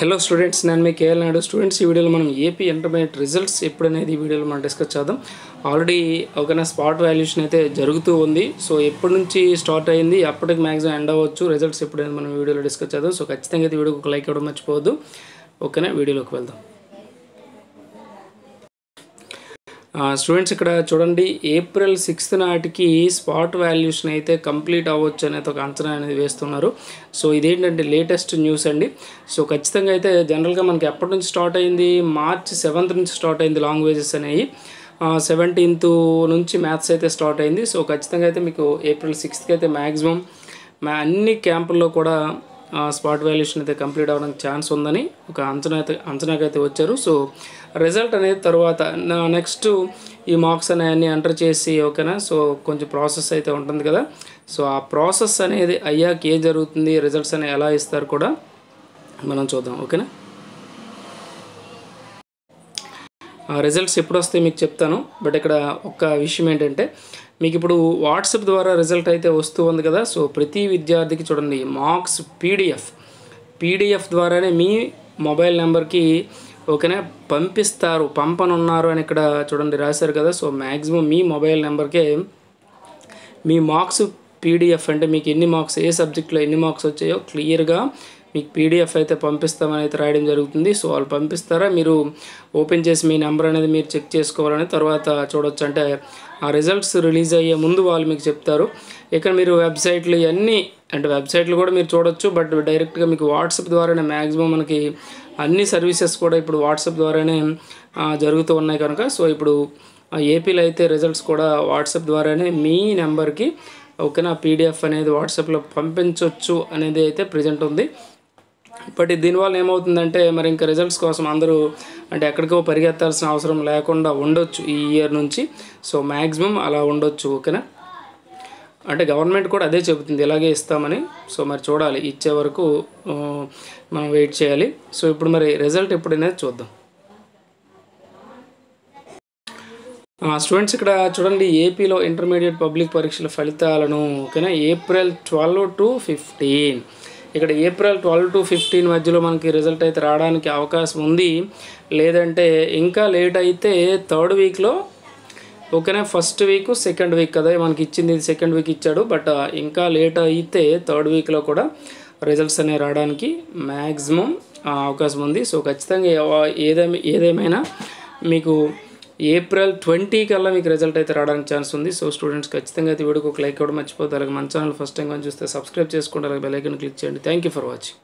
Hello students, నేను మీ KL Naidu. Students, ఈ వీడియోలో మనం ఏపీ ఇంటర్మీడియట్ రిజల్ట్స్ ఎప్పుడనేది ఈ వీడియోలో మనం డిస్కస్ చేద్దాం. ఆల్రెడీ ఒక స్పాట్ వాల్యుయేషన్ అయితే జరుగుతూ ఉంది. సో ఎప్పటి నుంచి స్టార్ట్ అయింది, అప్పటికి మ్యాక్సిమం ఎండ్ అవ్వచ్చు. రిజల్ట్స్ ఎప్పుడైనా మనం వీడియోలో డిస్కస్ చేద్దాం. సో ఖచ్చితంగా అయితే వీడియోకి ఒక లైక్ ఇవ్వడం మర్చిపోవద్దు. ఓకేనా, వీడియోలోకి వెళ్దాం. స్టూడెంట్స్, ఇక్కడ చూడండి, ఏప్రిల్ 6th నాటికి స్పాట్ వాల్యుయేషన్ అయితే కంప్లీట్ అవ్వచ్చు అనేది ఒక అంచనా అనేది వేస్తున్నారు. సో ఇదేంటంటే లేటెస్ట్ న్యూస్ అండి. సో ఖచ్చితంగా అయితే జనరల్గా మనకి ఎప్పటి నుంచి స్టార్ట్ అయింది, March 7th నుంచి స్టార్ట్ అయింది లాంగ్వేజెస్ అనేవి. 17th నుంచి మ్యాథ్స్ అయితే స్టార్ట్ అయింది. సో ఖచ్చితంగా అయితే మీకు April 6th అయితే మ్యాక్సిమం అన్ని క్యాంపుల్లో కూడా స్పాట్ వాల్యుయేషన్ అయితే కంప్లీట్ అవ్వడానికి ఛాన్స్ ఉందని ఒక అంచనాకైతే వచ్చారు. సో రిజల్ట్ అనేది తర్వాత నెక్స్ట్ ఈ మార్క్స్ అనేవి ఎంటర్ చేసి, ఓకేనా, సో కొంచెం ప్రాసెస్ అయితే ఉంటుంది కదా. సో ఆ ప్రాసెస్ అనేది అయ్యాక ఏం జరుగుతుంది, రిజల్ట్స్ అనేవి ఎలా ఇస్తారు కూడా మనం చూద్దాం. ఓకేనా, రిజల్ట్స్ ఎప్పుడు వస్తాయి మీకు చెప్తాను. బట్ ఇక్కడ ఒక విషయం ఏంటంటే, మీకు ఇప్పుడు వాట్సాప్ ద్వారా రిజల్ట్ అయితే వస్తూ ఉంది కదా. సో ప్రతి విద్యార్థికి చూడండి, మార్క్స్ పీడిఎఫ్ ద్వారానే మీ మొబైల్ నెంబర్కి, ఓకేనా, పంపనున్నారు అని ఇక్కడ చూడండి రాశారు కదా. సో మ్యాక్సిమం మీ మొబైల్ నెంబర్కే మీ మార్క్స్ పీడిఎఫ్, అంటే మీకు ఎన్ని మార్క్స్, ఏ సబ్జెక్ట్లో ఎన్ని మార్క్స్ వచ్చాయో క్లియర్గా మీకు పీడిఎఫ్ అయితే పంపిస్తామని అయితే రాయడం జరుగుతుంది. సో వాళ్ళు పంపిస్తారా, మీరు ఓపెన్ చేసి మీ నెంబర్ అనేది మీరు చెక్ చేసుకోవాలని తర్వాత చూడొచ్చు. అంటే ఆ రిజల్ట్స్ రిలీజ్ అయ్యే ముందు వాళ్ళు మీకు చెప్తారు. ఇక్కడ మీరు వెబ్సైట్లు ఇవన్నీ, అంటే వెబ్సైట్లు కూడా మీరు చూడొచ్చు. బట్ డైరెక్ట్గా మీకు వాట్సాప్ ద్వారానే మ్యాక్సిమం మనకి అన్ని సర్వీసెస్ కూడా ఇప్పుడు వాట్సాప్ ద్వారానే జరుగుతూ ఉన్నాయి కనుక, సో ఇప్పుడు ఏపీలో అయితే రిజల్ట్స్ కూడా వాట్సాప్ ద్వారానే మీ నెంబర్కి, ఓకేనా, పీడిఎఫ్ అనేది వాట్సాప్లో పంపించవచ్చు అనేది అయితే ప్రజెంట్ ఉంది. బట్ దీనివల్ల ఏమవుతుందంటే, మరి ఇంకా రిజల్ట్స్ కోసం అందరూ అంటే ఎక్కడికో పరిగెత్తాల్సిన అవసరం లేకుండా ఉండొచ్చు ఈ ఇయర్ నుంచి. సో మ్యాక్సిమం అలా ఉండొచ్చు. ఓకేనా, అంటే గవర్నమెంట్ కూడా అదే చెబుతుంది, ఇలాగే ఇస్తామని. సో మరి చూడాలి, ఇచ్చే వరకు మనం వెయిట్ చేయాలి. సో ఇప్పుడు మరి రిజల్ట్ ఎప్పుడైనా చూద్దాం. స్టూడెంట్స్, ఇక్కడ చూడండి, ఏపీలో ఇంటర్మీడియట్ పబ్లిక్ పరీక్షల ఫలితాలను, ఓకేనా, April 12 to 15, ఇక్కడ April 12 to 15 మధ్యలో మనకి రిజల్ట్ అయితే రావడానికి అవకాశం ఉంది. లేదంటే ఇంకా లేట్ అయితే 3rd వీక్లో, ఓకేనా, 1st వీక్ 2nd వీక్ కదా మనకి ఇచ్చింది, 2nd వీక్ ఇచ్చాడు. బట్ ఇంకా లేట్ అయితే 3rd వీక్లో కూడా రిజల్ట్స్ అనేవి రావడానికి మ్యాక్సిమం అవకాశం ఉంది. సో ఖచ్చితంగా ఏదేమైనా మీకు April 20 కల్లా మీకు రిజల్ట్ అయితే రావడానికి ఛాన్స్ ఉంది. సో స్టూడెంట్స్, ఖచ్చితంగా అయితే వీడియోకి ఒక లైక్ ఇవ్వడం మర్చిపోద్దు. అలాగే మన ఛానల్ ఫస్ట్ టైం కానీ చూస్తే సబ్స్క్రైబ్ చేసుకోండి, అలాగే బెల్ ఐకాన్ క్లిక్ చేయండి. Thank you for watching.